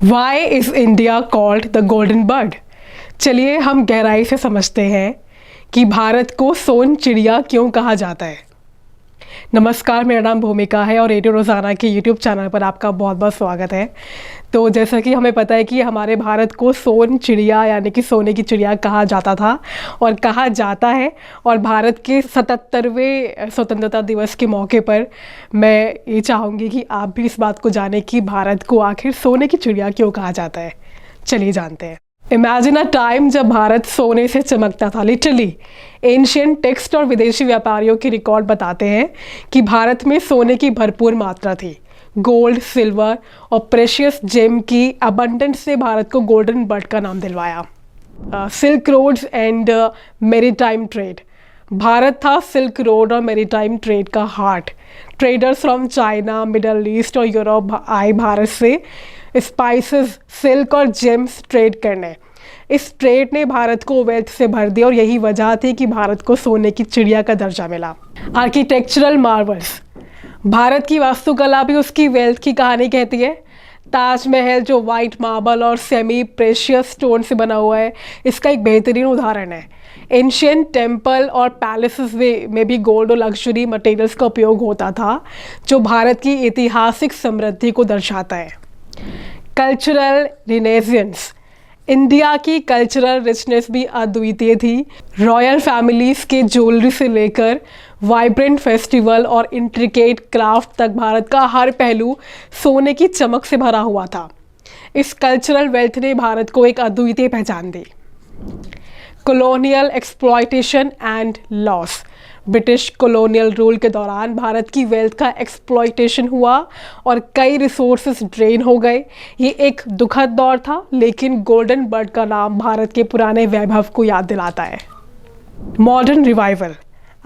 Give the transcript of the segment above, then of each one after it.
Y is India called the golden bird. चलिए हम गहराई से समझते हैं कि भारत को सोन चिड़िया क्यों कहा जाता है। नमस्कार, मेरा नाम भूमिका है और रेडियो रोज़ाना के यूट्यूब चैनल पर आपका बहुत बहुत स्वागत है। तो जैसा कि हमें पता है कि हमारे भारत को सोन चिड़िया यानी कि सोने की चिड़िया कहा जाता था और कहा जाता है। और भारत के 77वें स्वतंत्रता दिवस के मौके पर मैं ये चाहूँगी कि आप भी इस बात को जानें कि भारत को आखिर सोने की चिड़िया क्यों कहा जाता है। चलिए जानते हैं। इमेजिन अ टाइम जब भारत सोने से चमकता था। लिटरली एंशिएंट टेक्स्ट और विदेशी व्यापारियों के रिकॉर्ड बताते हैं कि भारत में सोने की भरपूर मात्रा थी। गोल्ड, सिल्वर और प्रेशियस जेम की अबंडेंस ने भारत को गोल्डन बर्ड का नाम दिलवाया। Silk roads and maritime trade. Bharat था सिल्क रोड और मैरीटाइम ट्रेड का heart. Traders from China, Middle East और यूरोप आए भारत से स्पाइसेस, सिल्क और जेम्स ट्रेड करने। इस ट्रेड ने भारत को वेल्थ से भर दिया और यही वजह थी कि भारत को सोने की चिड़िया का दर्जा मिला। Architectural Marvels. भारत की वास्तुकला भी उसकी वेल्थ की कहानी कहती है। ताजमहल जो वाइट मार्बल और सेमी प्रेशियस स्टोन से बना हुआ है, इसका एक बेहतरीन उदाहरण है। एंशिएंट टेम्पल और पैलेसेस में भी गोल्ड और लग्जरी मटेरियल्स का उपयोग होता था, जो भारत की ऐतिहासिक समृद्धि को दर्शाता है। Cultural renaissance. इंडिया की कल्चरल रिचनेस भी अद्वितीय थी। रॉयल फैमिलीज के ज्वेलरी से लेकर वाइब्रेंट फेस्टिवल और इंट्रिकेट क्राफ्ट तक भारत का हर पहलू सोने की चमक से भरा हुआ था। इस कल्चरल वेल्थ ने भारत को एक अद्वितीय पहचान दी। Colonial exploitation and loss. British colonial rule के दौरान भारत की वेल्थ का एक्सप्लॉयटेशन हुआ और कई रिसोर्सेज ड्रेन हो गए। ये एक दुखद दौर था, लेकिन गोल्डन बर्ड का नाम भारत के पुराने वैभव को याद दिलाता है। Modern revival.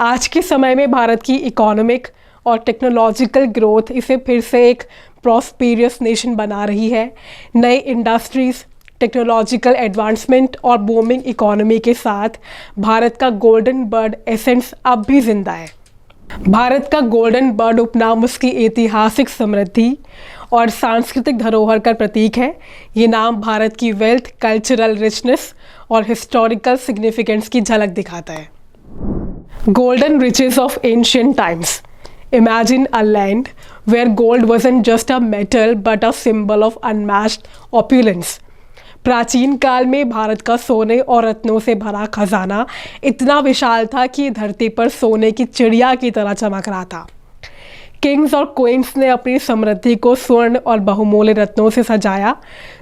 आज के समय में भारत की इकोनॉमिक और टेक्नोलॉजिकल ग्रोथ इसे फिर से एक प्रॉस्पेरियस नेशन बना रही है। नई इंडस्ट्रीज, टेक्नोलॉजिकल एडवांसमेंट और बूमिंग इकोनॉमी के साथ भारत का गोल्डन बर्ड एसेंस अब भी जिंदा है। भारत का गोल्डन बर्ड उपनाम उसकी ऐतिहासिक समृद्धि और सांस्कृतिक धरोहर का प्रतीक है। ये नाम भारत की वेल्थ, कल्चरल रिचनेस और हिस्टोरिकल सिग्निफिकेंस की झलक दिखाता है। Golden riches of ancient times. Imagine a land where gold wasn't just a metal but a symbol of unmatched opulence. प्राचीन काल में भारत का सोने और रत्नों से भरा खजाना इतना विशाल था कि धरती पर सोने की चिड़िया की तरह चमक रहा था। किंग्स और क्वींस ने अपनी समृद्धि को स्वर्ण और बहुमूल्य रत्नों से सजाया,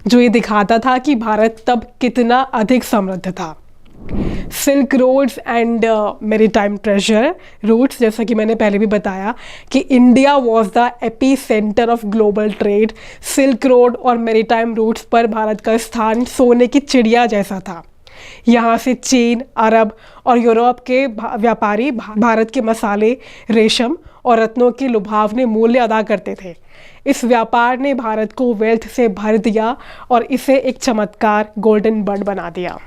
जो ये दिखाता था कि भारत तब कितना अधिक समृद्ध था। Silk roads and maritime treasure routes. जैसा कि मैंने पहले भी बताया कि India was the epicenter of global trade. Silk road और मैरीटाइम रूट्स पर भारत का स्थान सोने की चिड़िया जैसा था। यहाँ से चीन, अरब और यूरोप के व्यापारी भारत के मसाले, रेशम और रत्नों के लुभावने मूल्य अदा करते थे। इस व्यापार ने भारत को वेल्थ से भर दिया और इसे एक चमत्कार गोल्डन बर्ड बना दिया।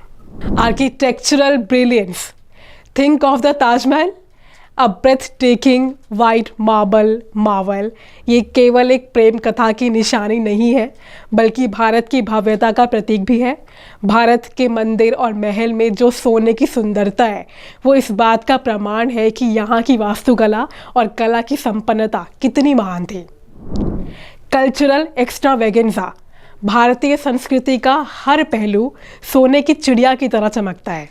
Architectural brilliance. Think of the Taj Mahal, a ब्रेथटेकिंग white marble Marvel. ये केवल एक प्रेम कथा की निशानी नहीं है, बल्कि भारत की भव्यता का प्रतीक भी है। भारत के मंदिर और महल में जो सोने की सुंदरता है, वो इस बात का प्रमाण है कि यहाँ की वास्तुकला और कला की संपन्नता कितनी महान थी। Cultural extravaganza. भारतीय संस्कृति का हर पहलू सोने की चिड़िया की तरह चमकता है।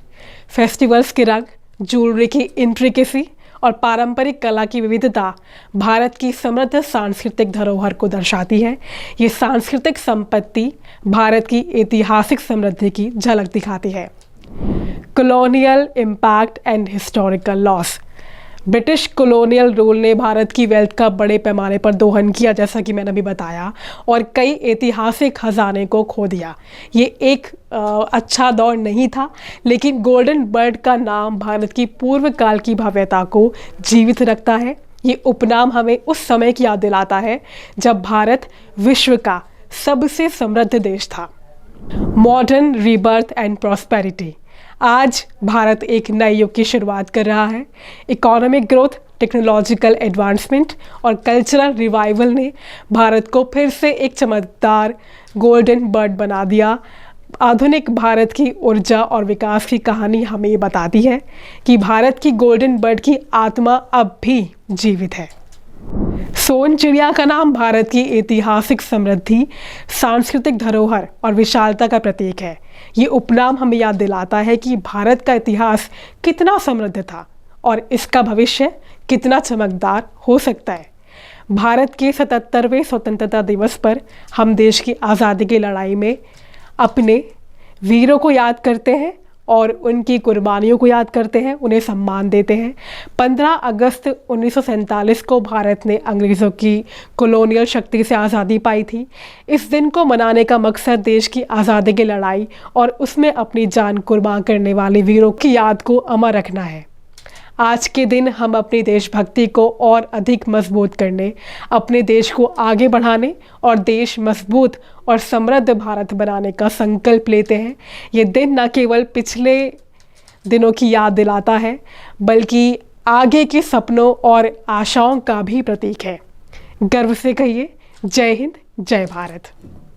फेस्टिवल्स के रंग, ज्वेलरी की इंट्रिकेसी और पारंपरिक कला की विविधता भारत की समृद्ध सांस्कृतिक धरोहर को दर्शाती है। ये सांस्कृतिक संपत्ति भारत की ऐतिहासिक समृद्धि की झलक दिखाती है। Colonial impact and historical loss. British colonial rule ने भारत की वेल्थ का बड़े पैमाने पर दोहन किया, जैसा कि मैंने अभी बताया, और कई ऐतिहासिक खजाने को खो दिया। ये एक अच्छा दौर नहीं था, लेकिन गोल्डन बर्ड का नाम भारत की पूर्व काल की भव्यता को जीवित रखता है। ये उपनाम हमें उस समय की याद दिलाता है जब भारत विश्व का सबसे समृद्ध देश था। Modern rebirth and prosperity. आज भारत एक नए युग की शुरुआत कर रहा है। इकोनॉमिक ग्रोथ, टेक्नोलॉजिकल एडवांसमेंट और कल्चरल रिवाइवल ने भारत को फिर से एक चमकदार गोल्डन बर्ड बना दिया। आधुनिक भारत की ऊर्जा और विकास की कहानी हमें ये बताती है कि भारत की गोल्डन बर्ड की आत्मा अब भी जीवित है। सोन चिड़िया का नाम भारत की ऐतिहासिक समृद्धि, सांस्कृतिक धरोहर और विशालता का प्रतीक है। ये उपनाम हमें याद दिलाता है कि भारत का इतिहास कितना समृद्ध था और इसका भविष्य कितना चमकदार हो सकता है। भारत के 77वें स्वतंत्रता दिवस पर हम देश की आज़ादी की लड़ाई में अपने वीरों को याद करते हैं और उनकी कुर्बानियों को याद करते हैं, उन्हें सम्मान देते हैं। 15 अगस्त 1947 को भारत ने अंग्रेज़ों की कॉलोनियल शक्ति से आज़ादी पाई थी। इस दिन को मनाने का मकसद देश की आज़ादी की लड़ाई और उसमें अपनी जान कुर्बान करने वाले वीरों की याद को अमर रखना है। आज के दिन हम अपनी देशभक्ति को और अधिक मजबूत करने, अपने देश को आगे बढ़ाने और देश मजबूत और समृद्ध भारत बनाने का संकल्प लेते हैं। ये दिन न केवल पिछले दिनों की याद दिलाता है, बल्कि आगे के सपनों और आशाओं का भी प्रतीक है। गर्व से कहिए, जय हिंद, जय भारत।